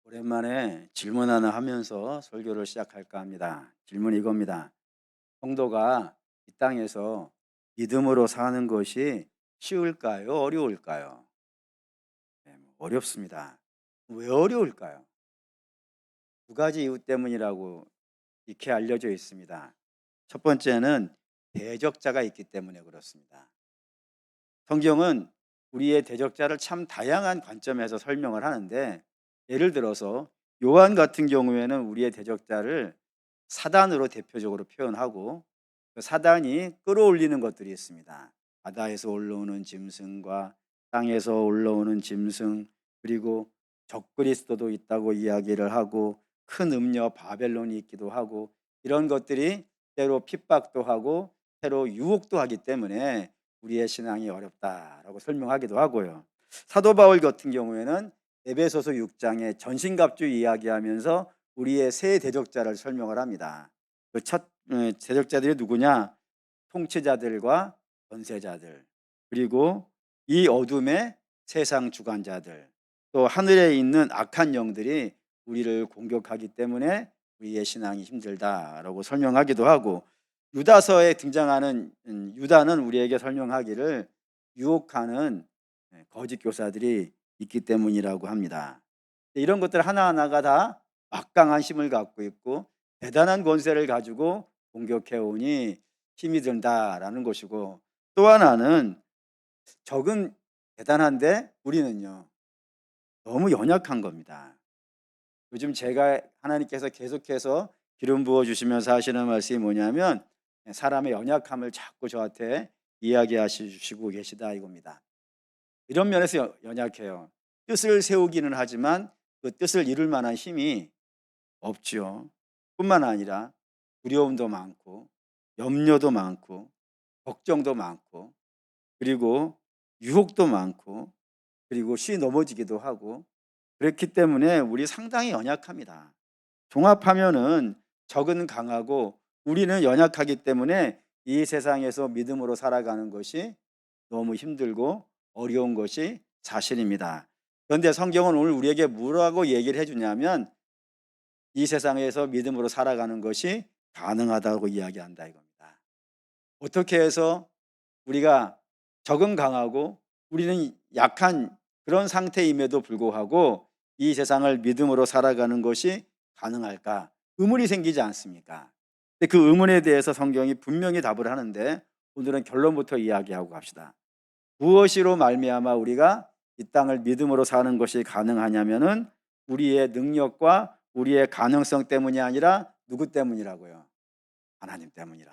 오랜만에 질문 하나 하면서 설교를 시작할까 합니다. 질문이 이겁니다. 성도가 이 땅에서 믿음으로 사는 것이 쉬울까요? 어려울까요? 어렵습니다. 왜 어려울까요? 두 가지 이유 때문이라고 이렇게 알려져 있습니다. 첫 번째는 대적자가 있기 때문에 그렇습니다. 성경은 우리의 대적자를 참 다양한 관점에서 설명을 하는데, 예를 들어서 요한 같은 경우에는 우리의 대적자를 사단으로 대표적으로 표현하고, 그 사단이 끌어올리는 것들이 있습니다. 바다에서 올라오는 짐승과 땅에서 올라오는 짐승, 그리고 적그리스도도 있다고 이야기를 하고, 큰 음녀 바벨론이 있기도 하고, 이런 것들이 때로 핍박도 하고 때로 유혹도 하기 때문에 우리의 신앙이 어렵다라고 설명하기도 하고요. 사도 바울 같은 경우에는 에베소서 6장에 전신갑주 이야기하면서 우리의 새 대적자를 설명을 합니다. 그 첫 대적자들이 누구냐? 통치자들과 권세자들, 그리고 이 어둠의 세상 주관자들, 또 하늘에 있는 악한 영들이 우리를 공격하기 때문에 우리의 신앙이 힘들다라고 설명하기도 하고, 유다서에 등장하는 유다는 우리에게 설명하기를 유혹하는 거짓 교사들이 있기 때문이라고 합니다. 이런 것들 하나하나가 다 막강한 힘을 갖고 있고 대단한 권세를 가지고 공격해 오니 힘이 든다라는 것이고, 또 하나는 적은 대단한데 우리는요 너무 연약한 겁니다. 요즘 제가 하나님께서 계속해서 기름 부어 주시면서 하시는 말씀이 뭐냐면, 사람의 연약함을 자꾸 저한테 이야기하시고 계시다 이겁니다. 이런 면에서 연약해요. 뜻을 세우기는 하지만 그 뜻을 이룰 만한 힘이 없죠. 뿐만 아니라 두려움도 많고 염려도 많고 걱정도 많고, 그리고 유혹도 많고, 그리고 쉬 넘어지기도 하고, 그렇기 때문에 우리 상당히 연약합니다. 종합하면은 적은 강하고 우리는 연약하기 때문에 이 세상에서 믿음으로 살아가는 것이 너무 힘들고 어려운 것이 사실입니다. 그런데 성경은 오늘 우리에게 뭐라고 얘기를 해주냐면, 이 세상에서 믿음으로 살아가는 것이 가능하다고 이야기한다 이겁니다. 어떻게 해서 우리가 적은 강하고 우리는 약한 그런 상태임에도 불구하고 이 세상을 믿음으로 살아가는 것이 가능할까? 의문이 생기지 않습니까? 근데 그 의문에 대해서 성경이 분명히 답을 하는데, 오늘은 결론부터 이야기하고 갑시다. 무엇이로 말미암아 우리가 이 땅을 믿음으로 사는 것이 가능하냐면은 우리의 능력과 우리의 가능성 때문이 아니라 누구 때문이라고요? 하나님 때문이라.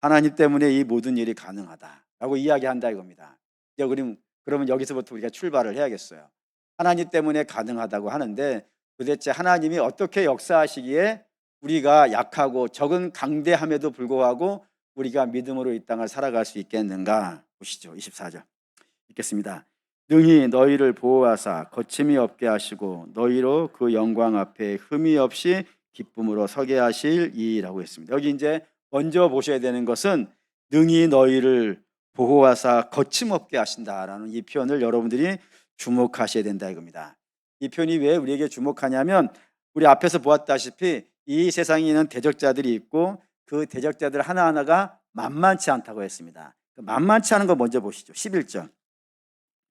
하나님 때문에 이 모든 일이 가능하다라고 이야기한다 이겁니다. 이제 그러면 여기서부터 우리가 출발을 해야겠어요. 하나님 때문에 가능하다고 하는데, 도대체 하나님이 어떻게 역사하시기에 우리가 약하고 적은 강대함에도 불구하고 우리가 믿음으로 이 땅을 살아갈 수 있겠는가 보시죠. 24절 읽겠습니다. 능히 너희를 보호하사 거침이 없게 하시고 너희로 그 영광 앞에 흠이 없이 기쁨으로 서게 하실 이라고 했습니다. 여기 이제 먼저 보셔야 되는 것은 능히 너희를 보호하사 거침없게 하신다라는 이 표현을 여러분들이 주목하셔야 된다 이겁니다. 이 표현이 왜 우리에게 주목하냐면, 우리 앞에서 보았다시피 이 세상에 있는 대적자들이 있고 그 대적자들 하나하나가 만만치 않다고 했습니다. 만만치 않은 거 먼저 보시죠. 11절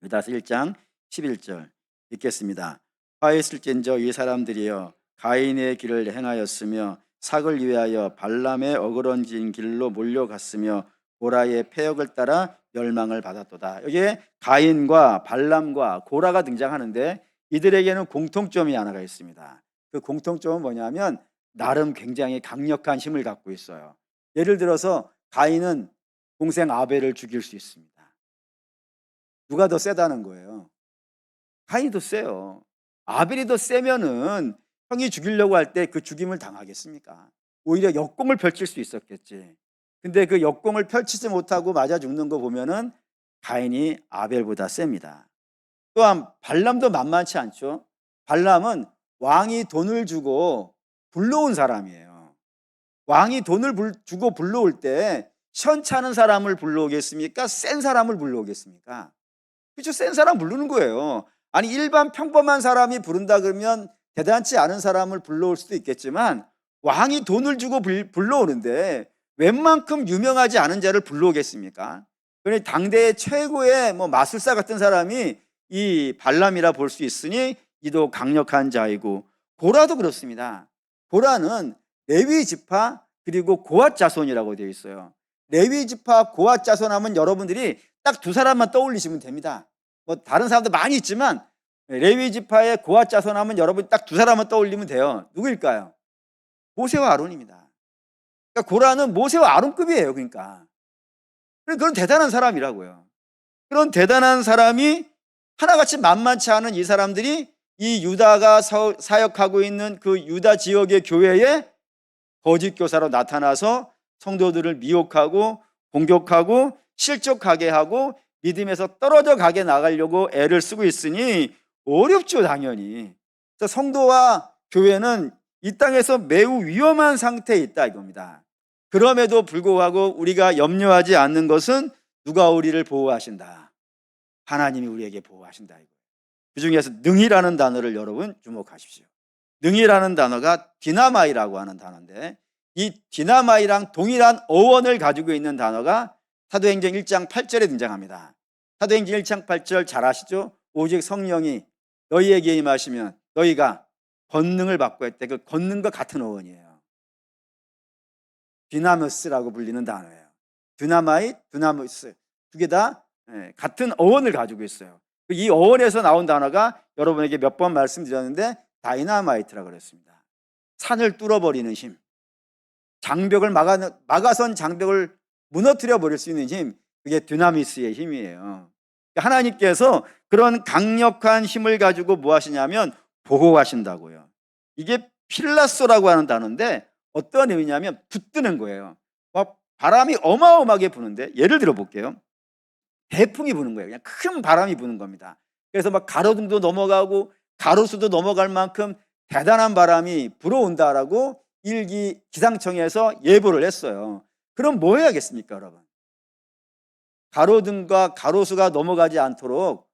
유다서 1장 11절 읽겠습니다. 화했을진저 이 사람들이여 가인의 길을 행하였으며 삭을 위하여 발람의 어그러진 길로 몰려갔으며 고라의 패역을 따라 멸망을 받았도다. 여기에 가인과 발람과 고라가 등장하는데 이들에게는 공통점이 하나가 있습니다. 그 공통점은 뭐냐면 나름 굉장히 강력한 힘을 갖고 있어요. 예를 들어서 가인은 동생 아벨을 죽일 수 있습니다. 누가 더 세다는 거예요? 가인이 더 세요. 아벨이 더 세면은 형이 죽이려고 할 때 그 죽임을 당하겠습니까? 오히려 역공을 펼칠 수 있었겠지. 근데 그 역공을 펼치지 못하고 맞아 죽는 거 보면은 가인이 아벨보다 셉니다. 또한 발람도 만만치 않죠. 발람은 왕이 돈을 주고 불러온 사람이에요. 왕이 돈을 주고 불러올 때 시원찮은 사람을 불러오겠습니까? 센 사람을 불러오겠습니까? 그렇죠. 센 사람 부르는 거예요. 아니 일반 평범한 사람이 부른다 그러면 대단치 않은 사람을 불러올 수도 있겠지만 왕이 돈을 주고 불러오는데 웬만큼 유명하지 않은 자를 불러오겠습니까? 그러니 당대의 최고의 마술사 같은 사람이 이 발람이라 볼 수 있으니 이도 강력한 자이고, 고라도 그렇습니다. 고라는 레위 지파 그리고 고앗 자손이라고 되어 있어요. 레위 지파 고앗 자손 하면 여러분들이 딱 두 사람만 떠올리시면 됩니다. 다른 사람도 많이 있지만 레위 지파의 고앗 자손 하면 여러분 딱 두 사람만 떠올리면 돼요. 누구일까요? 모세와 아론입니다. 그러니까 고라는 모세와 아론급이에요. 그러니까 그런 대단한 사람이라고요. 그런 대단한 사람이 하나같이 만만치 않은 이 사람들이 이 유다가 사역하고 있는 그 유다 지역의 교회에 거짓 교사로 나타나서 성도들을 미혹하고 공격하고 실족하게 하고 믿음에서 떨어져 가게 나가려고 애를 쓰고 있으니 어렵죠, 당연히. 성도와 교회는 이 땅에서 매우 위험한 상태에 있다 이겁니다. 그럼에도 불구하고 우리가 염려하지 않는 것은 누가 우리를 보호하신다? 하나님이 우리에게 보호하신다. 그 중에서 능이라는 단어를 여러분 주목하십시오. 능이라는 단어가 디나마이라고 하는 단어인데, 이 디나마이랑 동일한 어원을 가지고 있는 단어가 사도행전 1장 8절에 등장합니다. 사도행전 1장 8절 잘 아시죠? 오직 성령이 너희에게 임하시면 너희가 권능을 받고 했대. 그 권능과 같은 어원이에요. 디나무스라고 불리는 단어예요. 디나마이, 디나무스 두 개 다 같은 어원을 가지고 있어요. 이 어원에서 나온 단어가 여러분에게 몇 번 말씀드렸는데 다이나마이트라고 그랬습니다. 산을 뚫어버리는 힘, 장벽을 막아선 장벽을 무너뜨려 버릴 수 있는 힘, 그게 디나미스의 힘이에요. 하나님께서 그런 강력한 힘을 가지고 뭐 하시냐면 보호하신다고요. 이게 필라소라고 하는 단어인데 어떤 의미냐면 붙드는 거예요. 바람이 어마어마하게 부는데, 예를 들어 볼게요. 대풍이 부는 거예요. 그냥 큰 바람이 부는 겁니다. 그래서 가로등도 넘어가고 가로수도 넘어갈 만큼 대단한 바람이 불어온다라고 일기 기상청에서 예보를 했어요. 그럼 뭐 해야겠습니까, 여러분? 가로등과 가로수가 넘어가지 않도록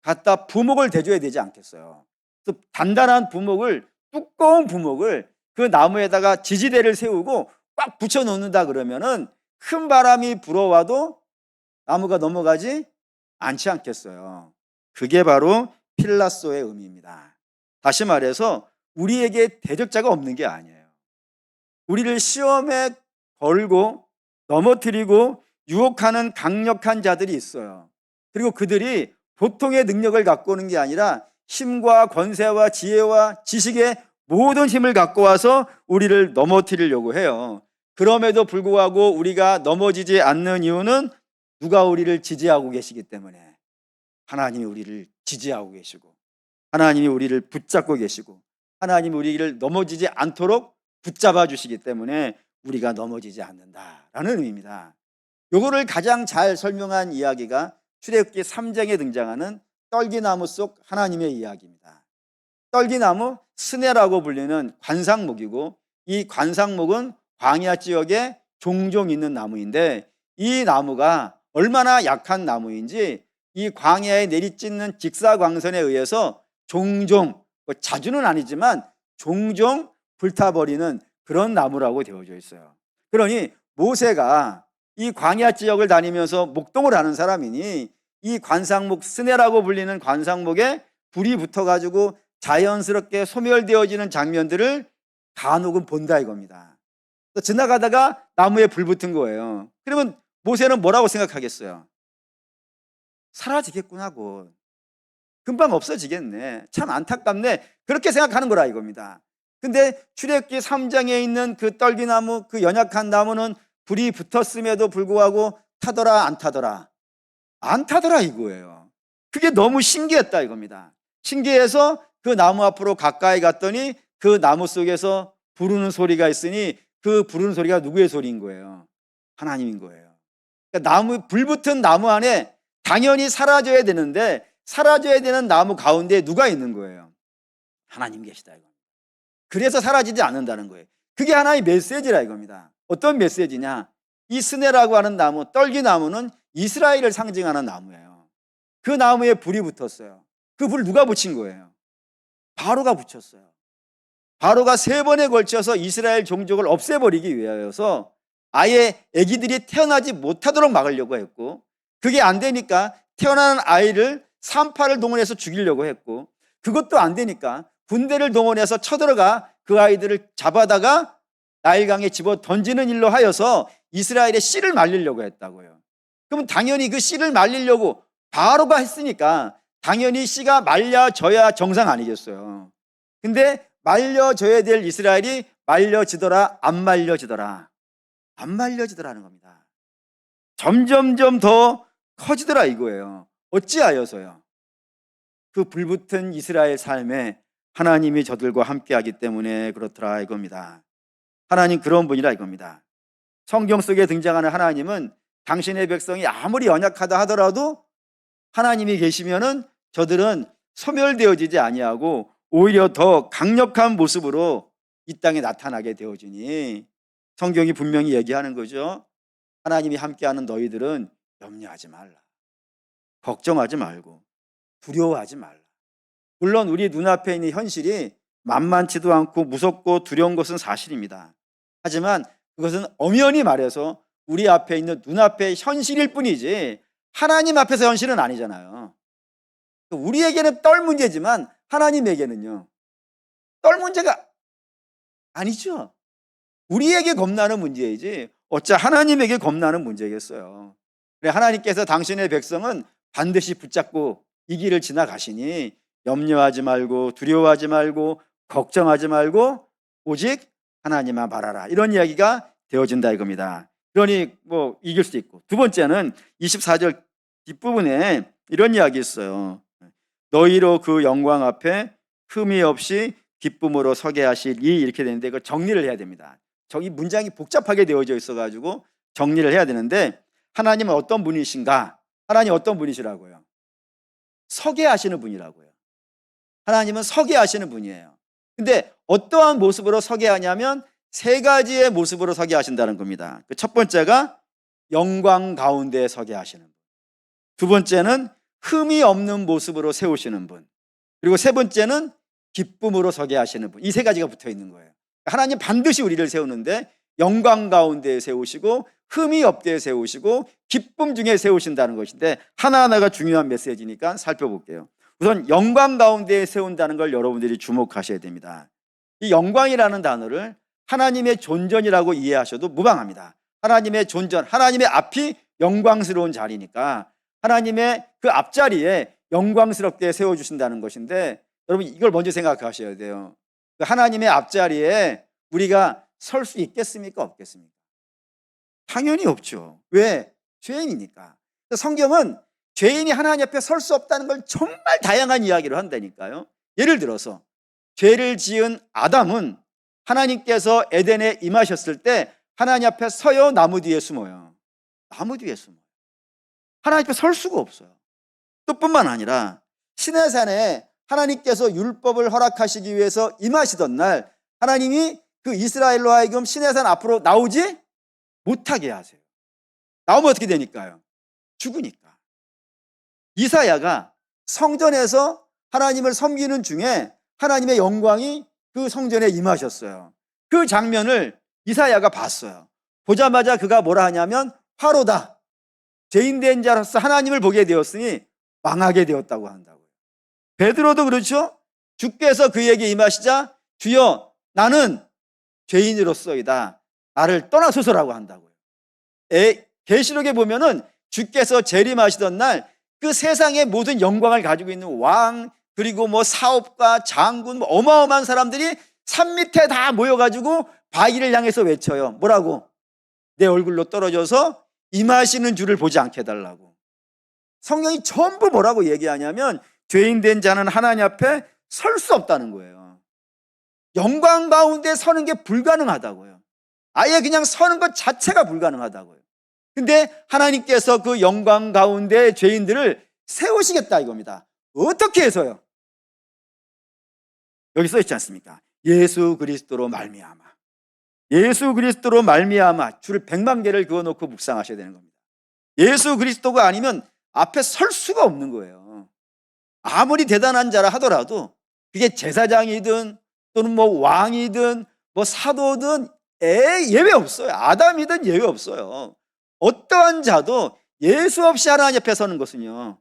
갖다 부목을 대줘야 되지 않겠어요? 그래서 단단한 부목을, 두꺼운 부목을 그 나무에다가 지지대를 세우고 꽉 붙여 놓는다 그러면은 큰 바람이 불어와도 나무가 넘어가지 않지 않겠어요? 그게 바로 필라소의 의미입니다. 다시 말해서 우리에게 대적자가 없는 게 아니에요. 우리를 시험에 걸고 넘어뜨리고 유혹하는 강력한 자들이 있어요. 그리고 그들이 보통의 능력을 갖고 오는 게 아니라 힘과 권세와 지혜와 지식의 모든 힘을 갖고 와서 우리를 넘어뜨리려고 해요. 그럼에도 불구하고 우리가 넘어지지 않는 이유는 누가 우리를 지지하고 계시기 때문에, 하나님이 우리를 지지하고 계시고 하나님이 우리를 붙잡고 계시고 하나님이 우리를 넘어지지 않도록 붙잡아 주시기 때문에 우리가 넘어지지 않는다라는 의미입니다. 요거를 가장 잘 설명한 이야기가 출애굽기 3장에 등장하는 떨기나무 속 하나님의 이야기입니다. 떨기나무, 스네라고 불리는 관상목이고, 이 관상목은 광야 지역에 종종 있는 나무인데, 이 나무가 얼마나 약한 나무인지 이 광야에 내리찢는 직사광선에 의해서 종종, 자주는 아니지만 종종 불타버리는 그런 나무라고 되어져 있어요. 그러니 모세가 이 광야 지역을 다니면서 목동을 하는 사람이니 이 관상목, 스네라고 불리는 관상목에 불이 붙어가지고 자연스럽게 소멸되어지는 장면들을 간혹은 본다 이겁니다. 지나가다가 나무에 불 붙은 거예요. 그러면 모세는 뭐라고 생각하겠어요? 사라지겠구나 하고, 금방 없어지겠네, 참 안타깝네, 그렇게 생각하는 거라 이겁니다. 근데 출애굽기 3장에 있는 그 떨기나무, 그 연약한 나무는 불이 붙었음에도 불구하고 타더라 안 타더라? 안 타더라 이거예요. 그게 너무 신기했다 이겁니다. 신기해서 그 나무 앞으로 가까이 갔더니 그 나무 속에서 부르는 소리가 있으니 그 부르는 소리가 누구의 소리인 거예요? 하나님인 거예요. 그러니까 나무, 불붙은 나무 안에 당연히 사라져야 되는데 사라져야 되는 나무 가운데 누가 있는 거예요? 하나님 계시다 이겁니다. 그래서 사라지지 않는다는 거예요. 그게 하나의 메시지라 이겁니다. 어떤 메시지냐? 이 스네라고 하는 나무, 떨기나무는 이스라엘을 상징하는 나무예요. 그 나무에 불이 붙었어요. 그 불을 누가 붙인 거예요? 바로가 붙였어요. 바로가 3번에 걸쳐서 이스라엘 종족을 없애버리기 위하여서 아예 아기들이 태어나지 못하도록 막으려고 했고, 그게 안 되니까 태어나는 아이를 산파를 동원해서 죽이려고 했고, 그것도 안 되니까 군대를 동원해서 쳐들어가 그 아이들을 잡아다가 나일강에 집어 던지는 일로 하여서 이스라엘의 씨를 말리려고 했다고요. 그럼 당연히 그 씨를 말리려고 바로가 했으니까 당연히 씨가 말려져야 정상 아니겠어요. 근데 말려져야 될 이스라엘이 말려지더라, 안 말려지더라. 안 말려지더라는 겁니다. 점점점 더 커지더라 이거예요. 어찌하여서요? 그 불붙은 이스라엘 삶에 하나님이 저들과 함께하기 때문에 그렇더라 이겁니다. 하나님 그런 분이라 이겁니다. 성경 속에 등장하는 하나님은 당신의 백성이 아무리 연약하다 하더라도 하나님이 계시면은 저들은 소멸되어지지 아니하고 오히려 더 강력한 모습으로 이 땅에 나타나게 되어지니, 성경이 분명히 얘기하는 거죠. 하나님이 함께하는 너희들은 염려하지 말라. 걱정하지 말고 두려워하지 말라. 물론 우리 눈앞에 있는 현실이 만만치도 않고 무섭고 두려운 것은 사실입니다. 하지만 그것은 엄연히 말해서 우리 앞에 있는 눈앞의 현실일 뿐이지 하나님 앞에서 현실은 아니잖아요. 우리에게는 떨 문제지만 하나님에게는요, 떨 문제가 아니죠. 우리에게 겁나는 문제이지 어찌 하나님에게 겁나는 문제겠어요. 그래, 하나님께서 당신의 백성은 반드시 붙잡고 이 길을 지나가시니 염려하지 말고 두려워하지 말고 걱정하지 말고 오직 하나님만 바라라, 이런 이야기가 되어진다 이겁니다. 그러니 뭐 이길 수 있고, 두 번째는 24절 뒷부분에 이런 이야기 있어요. 너희로 그 영광 앞에 흠이 없이 기쁨으로 서게 하시리, 이렇게 되는데 이걸 정리를 해야 됩니다. 이 문장이 복잡하게 되어져 있어가지고 정리를 해야 되는데, 하나님은 어떤 분이신가? 하나님 어떤 분이시라고요? 서게 하시는 분이라고요. 하나님은 서게 하시는 분이에요. 근데 어떠한 모습으로 서게 하냐면 3가지의 모습으로 서게 하신다는 겁니다. 첫 번째가 영광 가운데 서게 하시는 분, 두 번째는 흠이 없는 모습으로 세우시는 분, 그리고 세 번째는 기쁨으로 서게 하시는 분. 이 3가지가 붙어 있는 거예요. 하나님 반드시 우리를 세우는데 영광 가운데 세우시고 흠이 없게 세우시고 기쁨 중에 세우신다는 것인데, 하나하나가 중요한 메시지니까 살펴볼게요. 우선 영광 가운데 세운다는 걸 여러분들이 주목하셔야 됩니다. 이 영광이라는 단어를 하나님의 존전이라고 이해하셔도 무방합니다. 하나님의 존전, 하나님의 앞이 영광스러운 자리니까 하나님의 그 앞자리에 영광스럽게 세워주신다는 것인데, 여러분 이걸 먼저 생각하셔야 돼요. 하나님의 앞자리에 우리가 설 수 있겠습니까? 없겠습니까? 당연히 없죠. 왜? 죄인이니까. 성경은 죄인이 하나님 앞에 설 수 없다는 걸 정말 다양한 이야기를 한다니까요. 예를 들어서 죄를 지은 아담은 하나님께서 에덴에 임하셨을 때 하나님 앞에 서요, 나무 뒤에 숨어요? 나무 뒤에 숨어요. 하나님 앞에 설 수가 없어요. 또 뿐만 아니라 시내산에 하나님께서 율법을 허락하시기 위해서 임하시던 날 하나님이 그 이스라엘로 하여금 시내산 앞으로 나오지 못하게 하세요. 나오면 어떻게 되니까요? 죽으니까. 이사야가 성전에서 하나님을 섬기는 중에 하나님의 영광이 그 성전에 임하셨어요. 그 장면을 이사야가 봤어요. 보자마자 그가 뭐라 하냐면 화로다, 죄인된 자로서 하나님을 보게 되었으니 망하게 되었다고 한다고요. 베드로도 그렇죠. 주께서 그에게 임하시자 주여 나는 죄인으로서이다, 나를 떠나소서라고 한다고요. 계시록에 보면은 주께서 재림하시던 날 그 세상의 모든 영광을 가지고 있는 왕, 그리고 뭐 사업가, 장군, 뭐 어마어마한 사람들이 산 밑에 다 모여가지고 바위를 향해서 외쳐요. 뭐라고? 내 얼굴로 떨어져서 임하시는 주를 보지 않게 해달라고. 성경이 전부 뭐라고 얘기하냐면 죄인된 자는 하나님 앞에 설 수 없다는 거예요. 영광 가운데 서는 게 불가능하다고요. 아예 그냥 서는 것 자체가 불가능하다고요. 근데 하나님께서 그 영광 가운데 죄인들을 세우시겠다 이겁니다. 어떻게 해서요? 여기 써 있지 않습니까? 예수 그리스도로 말미암아. 예수 그리스도로 말미암아. 줄 100만 개를 그어놓고 묵상하셔야 되는 겁니다. 예수 그리스도가 아니면 앞에 설 수가 없는 거예요. 아무리 대단한 자라 하더라도 그게 제사장이든 또는 뭐 왕이든 뭐 사도든 예외 없어요. 아담이든 예외 없어요. 어떠한 자도 예수 없이 하나님 앞에 서는 것은요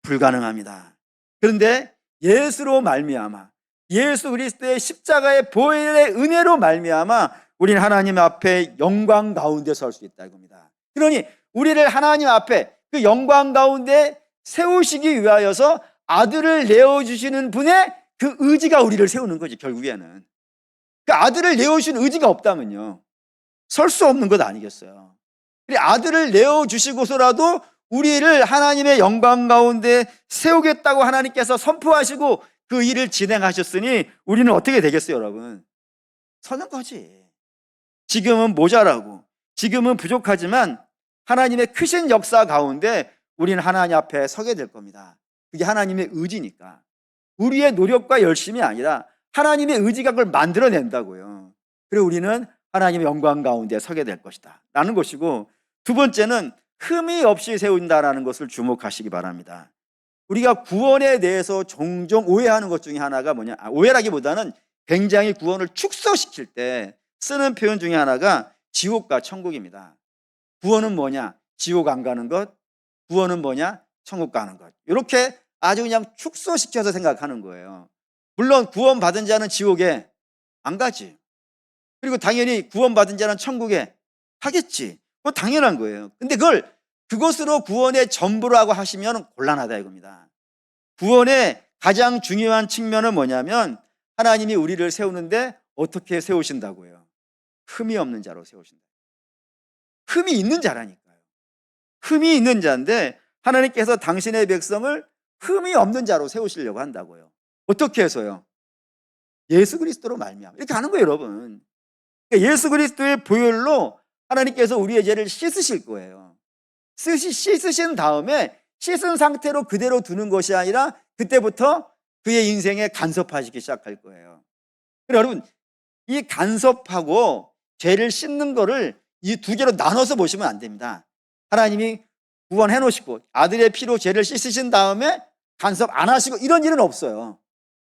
불가능합니다. 그런데 예수로 말미암아 예수 그리스도의 십자가의 보혈의 은혜로 말미암아 우리는 하나님 앞에 영광 가운데 설 수 있다 이겁니다. 그러니 우리를 하나님 앞에 그 영광 가운데 세우시기 위하여서 아들을 내어주시는 분의 그 의지가 우리를 세우는 거지. 결국에는 그 아들을 내어주신 의지가 없다면요 설 수 없는 것 아니겠어요. 아들을 내어주시고서라도 우리를 하나님의 영광 가운데 세우겠다고 하나님께서 선포하시고 그 일을 진행하셨으니 우리는 어떻게 되겠어요, 여러분? 서는 거지. 지금은 모자라고 지금은 부족하지만 하나님의 크신 역사 가운데 우리는 하나님 앞에 서게 될 겁니다. 그게 하나님의 의지니까. 우리의 노력과 열심이 아니라 하나님의 의지가 그걸 만들어낸다고요. 그리고 우리는 하나님의 영광 가운데 서게 될 것이다 라는 것이고, 두 번째는 흠이 없이 세운다라는 것을 주목하시기 바랍니다. 우리가 구원에 대해서 종종 오해하는 것 중에 하나가 뭐냐, 오해라기보다는 굉장히 구원을 축소시킬 때 쓰는 표현 중에 하나가 지옥과 천국입니다. 구원은 뭐냐? 지옥 안 가는 것. 구원은 뭐냐? 천국 가는 것. 이렇게 아주 그냥 축소시켜서 생각하는 거예요. 물론 구원받은 자는 지옥에 안 가지. 그리고 당연히 구원받은 자는 천국에 가겠지. 그거 당연한 거예요. 근데 그것으로 구원의 전부라고 하시면 곤란하다 이겁니다. 구원의 가장 중요한 측면은 뭐냐면 하나님이 우리를 세우는데 어떻게 세우신다고요? 흠이 없는 자로 세우신다. 흠이 있는 자라니까요. 흠이 있는 자인데 하나님께서 당신의 백성을 흠이 없는 자로 세우시려고 한다고요. 어떻게 해서요? 예수 그리스도로 말미암아. 이렇게 하는 거예요, 여러분. 그러니까 예수 그리스도의 보혈로 하나님께서 우리의 죄를 씻으실 거예요. 씻으신 다음에 씻은 상태로 그대로 두는 것이 아니라 그때부터 그의 인생에 간섭하시기 시작할 거예요. 그러니까 여러분, 이 간섭하고 죄를 씻는 거를 이 두 개로 나눠서 보시면 안 됩니다. 하나님이 구원해 놓으시고 아들의 피로 죄를 씻으신 다음에 간섭 안 하시고 이런 일은 없어요.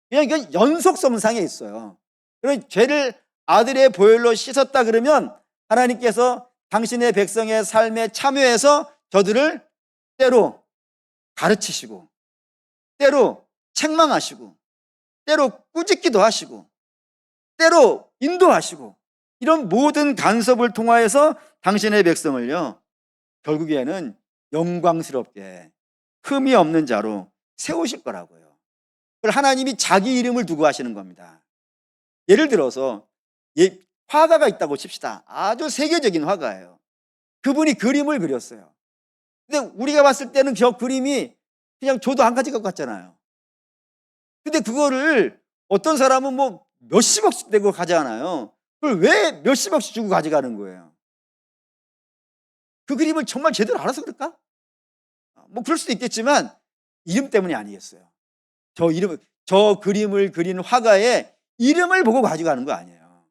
그냥 이건 연속성상에 있어요. 그러니 죄를 아들의 보혈로 씻었다 그러면 하나님께서 당신의 백성의 삶에 참여해서 저들을 때로 가르치시고 때로 책망하시고 때로 꾸짖기도 하시고 때로 인도하시고 이런 모든 간섭을 통하여서 당신의 백성을요 결국에는 영광스럽게 흠이 없는 자로 세우실 거라고요. 그걸 하나님이 자기 이름을 두고 하시는 겁니다. 예를 들어서 화가가 있다고 칩시다. 아주 세계적인 화가예요. 그분이 그림을 그렸어요. 근데 우리가 봤을 때는 저 그림이 그냥 줘도 한 가지 것 같잖아요. 근데 그거를 어떤 사람은 뭐 몇십억씩 내고 가져가나요? 그걸 왜 몇십억씩 주고 가져가는 거예요? 그 그림을 정말 제대로 알아서 그럴까? 뭐 그럴 수도 있겠지만 이름 때문이 아니겠어요. 저 그림을 그린 화가의 이름을 보고 가져가는 거 아니에요.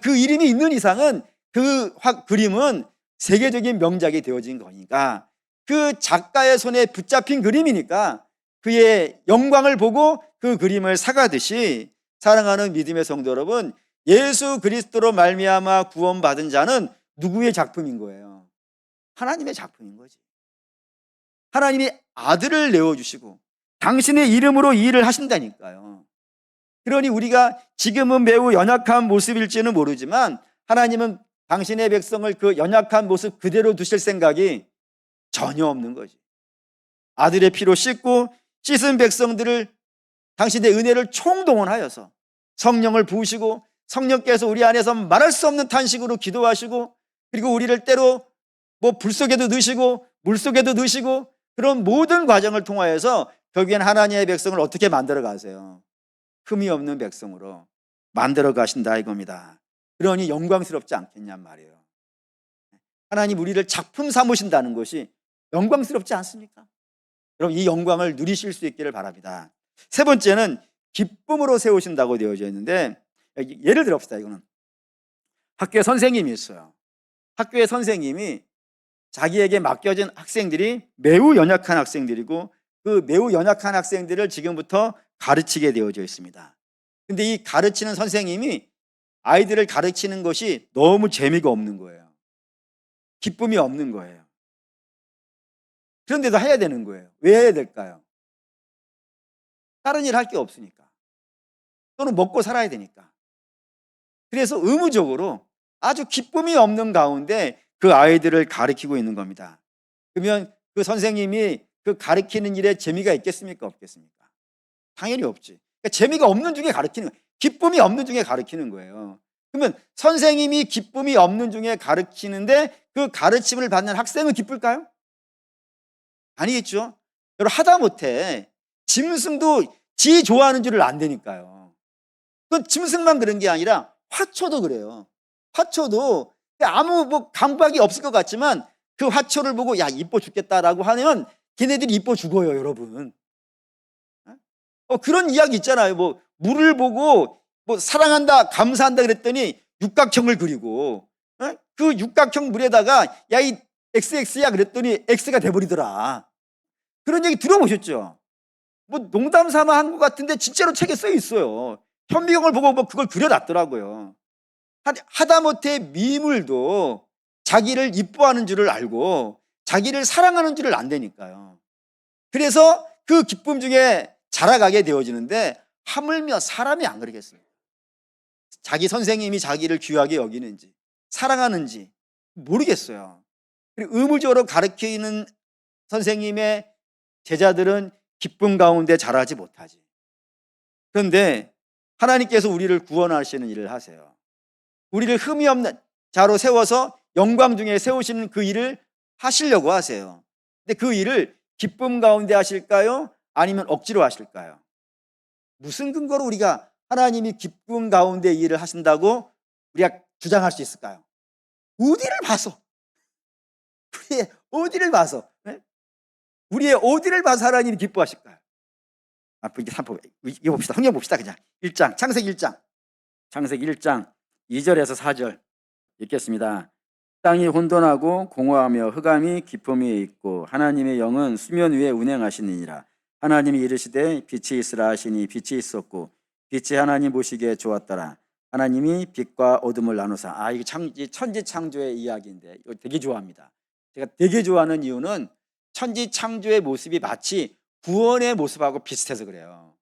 그 이름이 있는 이상은 그 그림은 세계적인 명작이 되어진 거니까 그 작가의 손에 붙잡힌 그림이니까 그의 영광을 보고 그 그림을 사가듯이 사랑하는 믿음의 성도 여러분, 예수 그리스도로 말미암아 구원받은 자는 누구의 작품인 거예요? 하나님의 작품인 거지. 하나님이 아들을 내어주시고 당신의 이름으로 이 일을 하신다니까요. 그러니 우리가 지금은 매우 연약한 모습일지는 모르지만 하나님은 당신의 백성을 그 연약한 모습 그대로 두실 생각이 전혀 없는 거지. 아들의 피로 씻고 씻은 백성들을 당신의 은혜를 총동원하여서 성령을 부으시고 성령께서 우리 안에서 말할 수 없는 탄식으로 기도하시고 그리고 우리를 때로 뭐 불 속에도 넣으시고 물 속에도 넣으시고 그런 모든 과정을 통하여서 결국엔 하나님의 백성을 어떻게 만들어 가세요? 흠이 없는 백성으로 만들어 가신다 이겁니다. 그러니 영광스럽지 않겠냔 말이에요. 하나님 우리를 작품 삼으신다는 것이 영광스럽지 않습니까? 여러분 이 영광을 누리실 수 있기를 바랍니다. 세 번째는 기쁨으로 세우신다고 되어져 있는데 예를 들어봅시다. 이거는 학교에 선생님이 있어요. 학교의 선생님이 자기에게 맡겨진 학생들이 매우 연약한 학생들이고 그 매우 연약한 학생들을 지금부터 가르치게 되어져 있습니다. 근데 이 가르치는 선생님이 아이들을 가르치는 것이 너무 재미가 없는 거예요. 기쁨이 없는 거예요. 그런데도 해야 되는 거예요. 왜 해야 될까요? 다른 일 할 게 없으니까. 또는 먹고 살아야 되니까. 그래서 의무적으로 아주 기쁨이 없는 가운데 그 아이들을 가르치고 있는 겁니다. 그러면 그 선생님이 그 가르치는 일에 재미가 있겠습니까? 없겠습니까? 당연히 없지. 그러니까 재미가 없는 중에 가르치는 거예요. 기쁨이 없는 중에 가르치는 거예요. 그러면 선생님이 기쁨이 없는 중에 가르치는데 그 가르침을 받는 학생은 기쁠까요? 아니겠죠. 여러분, 하다못해 짐승도 지 좋아하는 줄을 안 되니까요. 그건 짐승만 그런 게 아니라 화초도 그래요. 화초도 아무 강박이 없을 것 같지만 그 화초를 보고 야 이뻐 죽겠다라고 하면 걔네들이 이뻐 죽어요, 여러분. 그런 이야기 있잖아요. 물을 보고 사랑한다, 감사한다 그랬더니 육각형을 그리고 그 육각형 물에다가 야 이 XX야 그랬더니 X가 돼버리더라. 그런 얘기 들어보셨죠? 농담 삼아 한 것 같은데 진짜로 책에 써 있어요. 현미경을 보고 그걸 그려놨더라고요. 하다못해 미물도 자기를 이뻐하는 줄을 알고 자기를 사랑하는 줄을 안다니까요. 그래서 그 기쁨 중에 자라가게 되어지는데 하물며 사람이 안 그러겠어요. 자기 선생님이 자기를 귀하게 여기는지 사랑하는지 모르겠어요. 그리고 의무적으로 가르치는 선생님의 제자들은 기쁨 가운데 자라지 못하지. 그런데 하나님께서 우리를 구원하시는 일을 하세요. 우리를 흠이 없는 자로 세워서 영광 중에 세우시는 그 일을 하시려고 하세요. 근데 그 일을 기쁨 가운데 하실까요? 아니면 억지로 하실까요? 무슨 근거로 우리가 하나님이 기쁨 가운데 일을 하신다고 우리가 주장할 수 있을까요? 어디를 봐서? 우리의 어디를 봐서? 네? 우리의 어디를 봐서 하나님이 기뻐하실까요? 이거 봅시다. 성경 봅시다. 그냥 1장, 창세기 1장. 창세기 1장 2절에서 4절 읽겠습니다. 땅이 혼돈하고 공허하며 흑암이 깊음이 있고 하나님의 영은 수면 위에 운행하시느니라. 하나님이 이르시되 빛이 있으라 하시니 빛이 있었고 빛이 하나님 보시기에 좋았더라. 하나님이 빛과 어둠을 나누사. 이거 천지 창조의 이야기인데 이거 되게 좋아합니다. 제가 되게 좋아하는 이유는 천지 창조의 모습이 마치 구원의 모습하고 비슷해서 그래요.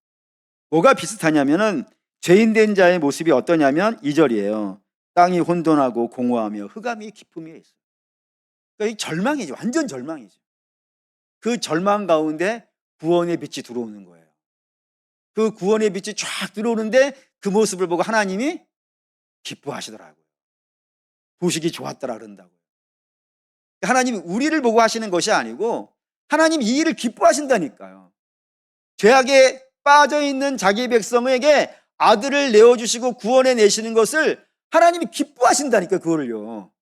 뭐가 비슷하냐면은 죄인된 자의 모습이 어떠냐면 2절이에요. 땅이 혼돈하고 공허하며 흑암이 깊음이 있어요. 그러니까 이 절망이죠. 완전 절망이죠. 그 절망 가운데 구원의 빛이 들어오는 거예요. 그 구원의 빛이 쫙 들어오는데 그 모습을 보고 하나님이 기뻐하시더라고요. 보시기 좋았더라 그런다고요. 하나님이 우리를 보고 하시는 것이 아니고 하나님이 이 일을 기뻐하신다니까요. 죄악에 빠져있는 자기 백성에게 아들을 내어주시고 구원해 내시는 것을 하나님이 기뻐하신다니까. 그거를요.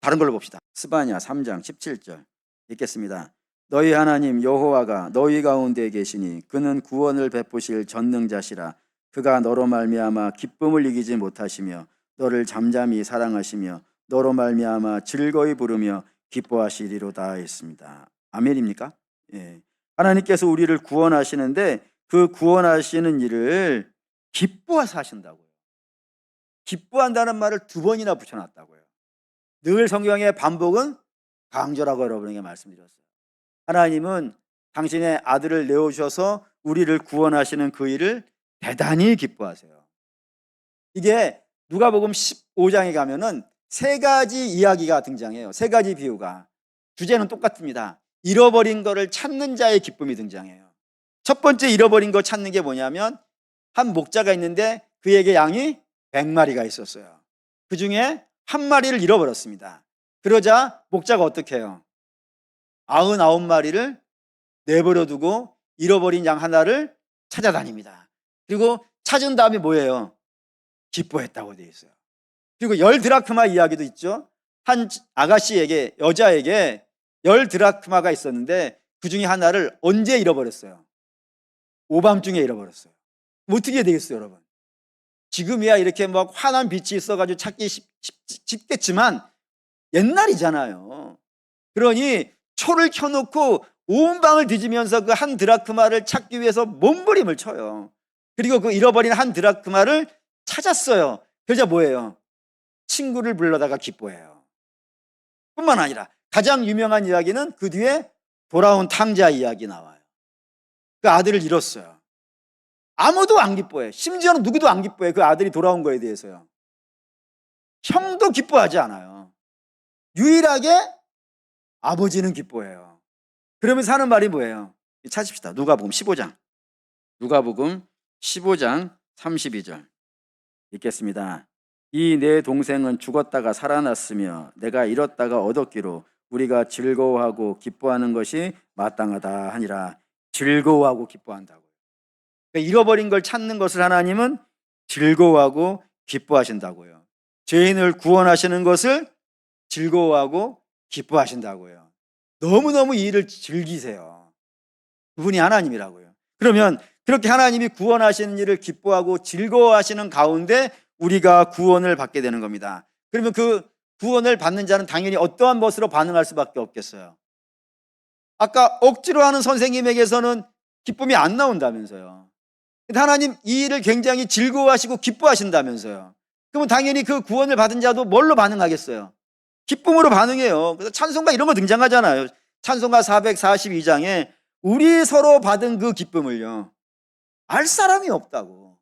다른 걸로 봅시다. 스바냐 3장 17절 읽겠습니다. 너희 하나님 여호와가 너희 가운데 계시니 그는 구원을 베푸실 전능자시라. 그가 너로 말미암아 기쁨을 이기지 못하시며 너를 잠잠히 사랑하시며 너로 말미암아 즐거이 부르며 기뻐하시리로다 했습니다. 아멘입니까? 예. 하나님께서 우리를 구원하시는데 그 구원하시는 일을 기뻐해서 하신다고요. 기뻐한다는 말을 2번이나 붙여놨다고요. 늘 성경의 반복은 강조라고 여러분에게 말씀드렸어요. 하나님은 당신의 아들을 내어주셔서 우리를 구원하시는 그 일을 대단히 기뻐하세요. 이게 누가복음 15장에 가면은 3가지 이야기가 등장해요. 3가지 비유가. 주제는 똑같습니다. 잃어버린 거를 찾는 자의 기쁨이 등장해요. 첫 번째 잃어버린 거 찾는 게 뭐냐면 한 목자가 있는데 그에게 양이 100마리가 있었어요. 그 중에 1마리를 잃어버렸습니다. 그러자 목자가 어떻게 해요? 99마리를 내버려 두고 잃어버린 양 하나를 찾아다닙니다. 그리고 찾은 다음에 뭐예요? 기뻐했다고 되어 있어요. 그리고 10드라크마 이야기도 있죠. 한 아가씨에게, 여자에게 10드라크마가 있었는데 그 중에 하나를 언제 잃어버렸어요? 오밤중에 잃어버렸어요. 어떻게 되겠어요, 여러분? 지금이야 이렇게 막 환한 빛이 있어가지고 찾기 쉽겠지만 옛날이잖아요. 그러니 초를 켜놓고 온 방을 뒤지면서 그 한 드라크마를 찾기 위해서 몸부림을 쳐요. 그리고 그 잃어버린 한 드라크마를 찾았어요. 그러자 뭐예요? 친구를 불러다가 기뻐해요. 뿐만 아니라 가장 유명한 이야기는 그 뒤에 돌아온 탕자 이야기 나와요. 그 아들을 잃었어요. 아무도 안 기뻐해. 심지어는 누구도 안 기뻐해. 그 아들이 돌아온 거에 대해서요. 형도 기뻐하지 않아요. 유일하게 아버지는 기뻐해요. 그러면서 하는 말이 뭐예요? 찾읍시다. 누가복음 15장. 누가복음 15장 32절 읽겠습니다. 이 내 동생은 죽었다가 살아났으며 내가 잃었다가 얻었기로 우리가 즐거워하고 기뻐하는 것이 마땅하다 하니라. 즐거워하고 기뻐한다고요. 그러니까 잃어버린 걸 찾는 것을 하나님은 즐거워하고 기뻐하신다고요. 죄인을 구원하시는 것을 즐거워하고 기뻐하신다고요. 너무너무 이 일을 즐기세요. 그분이 하나님이라고요. 그러면 그렇게 하나님이 구원하시는 일을 기뻐하고 즐거워하시는 가운데 우리가 구원을 받게 되는 겁니다. 그러면 그 구원을 받는 자는 당연히 어떠한 것으로 반응할 수밖에 없겠어요. 아까 억지로 하는 선생님에게서는 기쁨이 안 나온다면서요. 근데 하나님 이 일을 굉장히 즐거워하시고 기뻐하신다면서요. 그러면 당연히 그 구원을 받은 자도 뭘로 반응하겠어요? 기쁨으로 반응해요. 그래서 찬송가 이런 거 등장하잖아요. 찬송가 442장에 우리 서로 받은 그 기쁨을요, 알 사람이 없다고.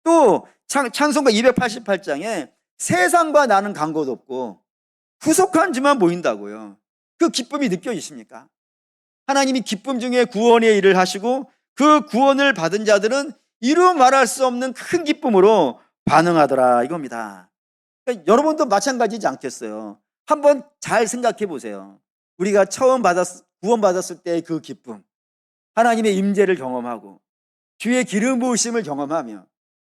또 찬송가 288장에 세상과 나는 간 곳 없고 구속한 주만 보인다고요. 그 기쁨이 느껴지십니까? 하나님이 기쁨 중에 구원의 일을 하시고 그 구원을 받은 자들은 이루 말할 수 없는 큰 기쁨으로 반응하더라 이겁니다. 그러니까 여러분도 마찬가지지 않겠어요? 한번 잘 생각해 보세요. 우리가 처음 구원받았을 때의 그 기쁨, 하나님의 임재를 경험하고 주의 기름 부으심을 경험하며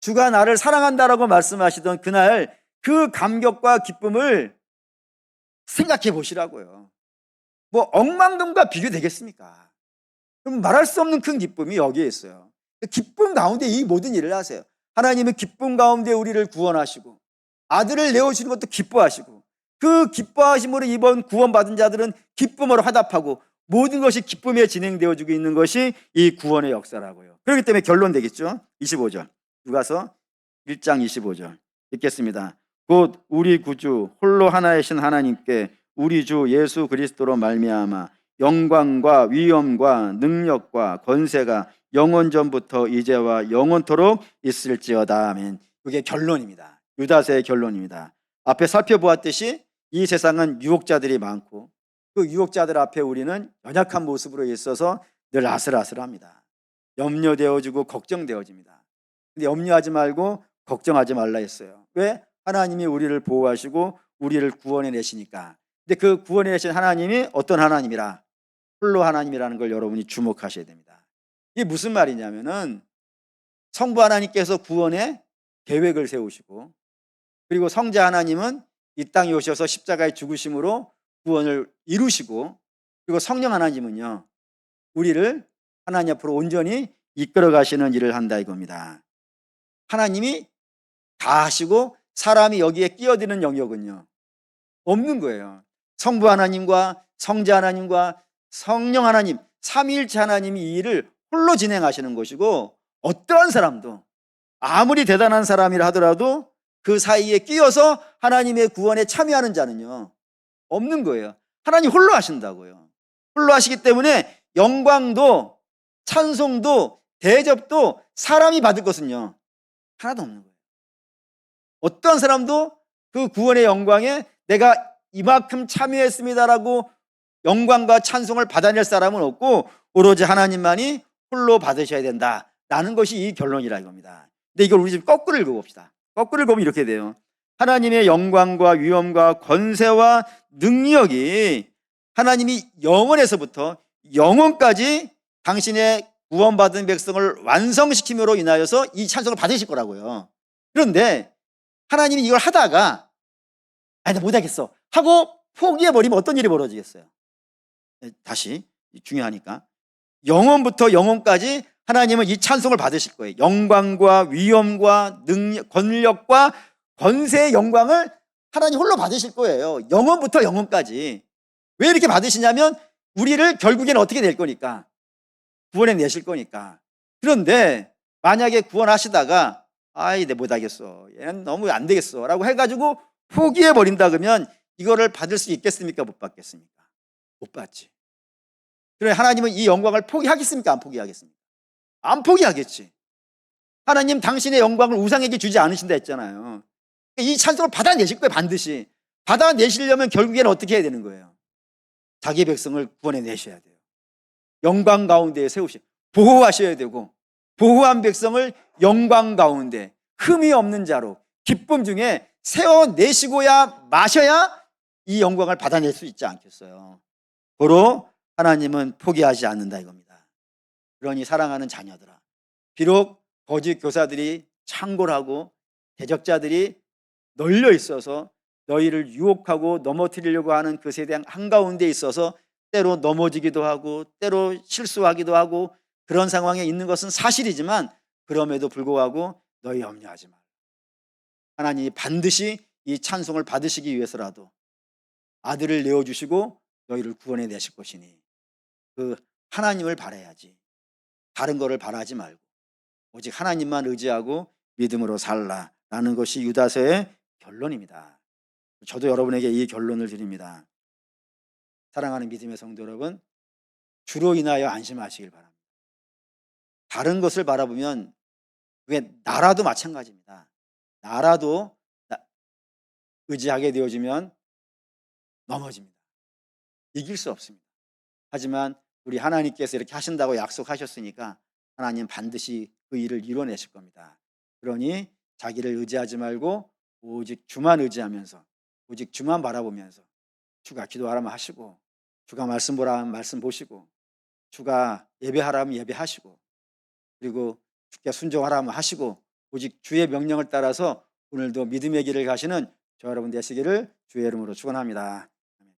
주가 나를 사랑한다라고 말씀하시던 그날 그 감격과 기쁨을 생각해 보시라고요. 뭐 억만금과 비교되겠습니까? 그럼 말할 수 없는 큰 기쁨이 여기에 있어요. 기쁨 가운데 이 모든 일을 하세요. 하나님은 기쁨 가운데 우리를 구원하시고 아들을 내어주시는 것도 기뻐하시고 그 기뻐하심으로 이번 구원받은 자들은 기쁨으로 화답하고 모든 것이 기쁨에 진행되어지고 있는 것이 이 구원의 역사라고요. 그렇기 때문에 결론 되겠죠. 25절 누가서 1장 25절 읽겠습니다. 곧 우리 구주 홀로 하나이신 하나님께 우리 주 예수 그리스도로 말미암아 영광과 위엄과 능력과 권세가 영원 전부터 이제와 영원토록 있을지어다. 아멘. 그게 결론입니다. 유다서의 결론입니다. 앞에 살펴보았듯이 이 세상은 유혹자들이 많고 그 유혹자들 앞에 우리는 연약한 모습으로 있어서 늘 아슬아슬합니다. 염려되어지고 걱정되어집니다. 근데 염려하지 말고 걱정하지 말라 했어요. 왜? 하나님이 우리를 보호하시고 우리를 구원해 내시니까. 근데 그 구원해 내신 하나님이 어떤 하나님이라? 홀로 하나님이라는 걸 여러분이 주목하셔야 됩니다. 이게 무슨 말이냐면은 성부 하나님께서 구원의 계획을 세우시고 그리고 성자 하나님은 이 땅에 오셔서 십자가의 죽으심으로 구원을 이루시고 그리고 성령 하나님은요 우리를 하나님 앞으로 온전히 이끌어 가시는 일을 한다 이겁니다. 하나님이 다 하시고 사람이 여기에 끼어드는 영역은요 없는 거예요. 성부 하나님과 성자 하나님과 성령 하나님 삼위일체 하나님이 이 일을 홀로 진행하시는 것이고 어떠한 사람도 아무리 대단한 사람이라 하더라도 그 사이에 끼어서 하나님의 구원에 참여하는 자는요 없는 거예요. 하나님 홀로 하신다고요. 홀로 하시기 때문에 영광도 찬송도 대접도 사람이 받을 것은요 하나도 없는 거예요. 어떠한 사람도 그 구원의 영광에 내가 이만큼 참여했습니다라고 영광과 찬송을 받아낼 사람은 없고 오로지 하나님만이 홀로 받으셔야 된다라는 것이 이 결론이라 이겁니다. 근데 이걸 우리 좀 거꾸로 읽어봅시다. 거꾸로 읽으면 이렇게 돼요. 하나님의 영광과 위엄과 권세와 능력이 하나님이 영원에서부터 영원까지 당신의 구원받은 백성을 완성시킴으로 인하여서 이 찬송을 받으실 거라고요. 그런데 하나님이 이걸 하다가 나 못하겠어 하고 포기해버리면 어떤 일이 벌어지겠어요? 다시 중요하니까 영원부터 영원까지 하나님은 이 찬송을 받으실 거예요. 영광과 위엄과 능력, 권력과 권세의 영광을 하나님 홀로 받으실 거예요. 영원부터 영원까지. 왜 이렇게 받으시냐면 우리를 결국에는 어떻게 될 거니까 구원해 내실 거니까. 그런데 만약에 구원하시다가 아이 내 못하겠어, 얘는 너무 안 되겠어 라고 해가지고 포기해 버린다 그러면 이거를 받을 수 있겠습니까? 못 받겠습니까? 못 받지. 그래 하나님은 이 영광을 포기하겠습니까? 안 포기하겠습니까? 안 포기하겠지. 하나님 당신의 영광을 우상에게 주지 않으신다 했잖아요. 이 찬송을 받아내실 거예요. 반드시. 받아내시려면 결국에는 어떻게 해야 되는 거예요? 자기 백성을 구원해 내셔야 돼요. 영광 가운데에 세우시 보호하셔야 되고, 보호한 백성을 영광 가운데 흠이 없는 자로 기쁨 중에 세워내시고야 마셔야 이 영광을 받아낼 수 있지 않겠어요. 고로 하나님은 포기하지 않는다 이겁니다. 그러니 사랑하는 자녀들아, 비록 거짓 교사들이 창궐하고 대적자들이 널려 있어서 너희를 유혹하고 넘어뜨리려고 하는 그 세대 한가운데 있어서 때로 넘어지기도 하고 때로 실수하기도 하고 그런 상황에 있는 것은 사실이지만, 그럼에도 불구하고 너희 염려하지 마라. 하나님이 반드시 이 찬송을 받으시기 위해서라도 아들을 내어주시고 너희를 구원해 내실 것이니 그 하나님을 바라야지, 다른 거를 바라지 말고 오직 하나님만 의지하고 믿음으로 살라라는 것이 유다서의 결론입니다. 저도 여러분에게 이 결론을 드립니다. 사랑하는 믿음의 성도 여러분, 주로 인하여 안심하시길 바랍니다. 다른 것을 바라보면 그게 나라도 마찬가지입니다. 나라도 의지하게 되어지면 넘어집니다. 이길 수 없습니다. 하지만 우리 하나님께서 이렇게 하신다고 약속하셨으니까 하나님 반드시 그 일을 이뤄내실 겁니다. 그러니 자기를 의지하지 말고 오직 주만 의지하면서 오직 주만 바라보면서 주가 기도하라면 하시고, 주가 말씀 보라면 말씀 보시고, 주가 예배하라면 예배하시고, 그리고 주께 순종하라면 하시고, 오직 주의 명령을 따라서 오늘도 믿음의 길을 가시는 저 여러분 되시기를 주의 이름으로 축원합니다.